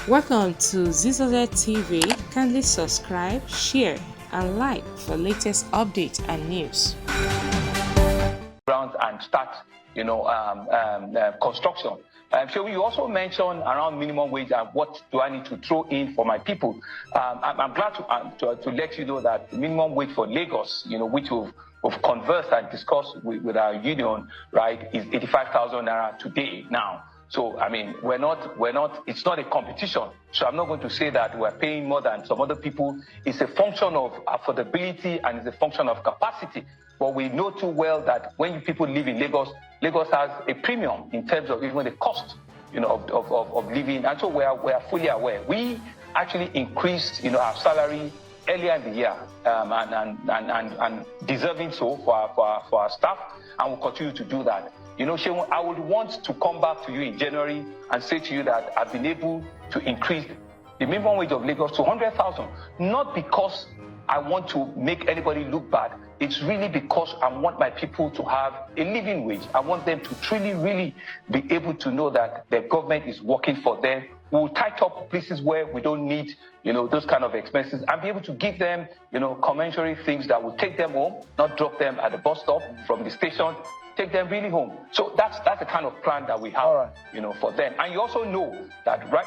Welcome to Zisodel TV. Kindly subscribe, share, and like for latest updates and news. And start, construction. So you also mentioned around minimum wage and what do I need to throw in for my people. I'm glad to let you know that the minimum wage for Lagos, which we've conversed and discussed with our union, right, is 85,000 naira today now. So, I mean, it's not a competition. So I'm not going to say that we're paying more than some other people. It's a function of affordability and it's a function of capacity. But we know too well that when people live in Lagos, Lagos has a premium in terms of even the cost, of living. And so we are fully aware. We actually increased, our salary earlier in the year, and deserving so for our staff, and we'll continue to do that. Shemun, I would want to come back to you in January and say to you that I've been able to increase the minimum wage of Lagos to 100,000, not because I want to make anybody look bad. It's really because I want my people to have a living wage. I want them to truly, really be able to know that the government is working for them. We'll tighten up places where we don't need, those kind of expenses, and be able to give them, commensurate things that will take them home, not drop them at the bus stop from the station, take them really home. So that's the kind of plan that we have, for them. And you also know that right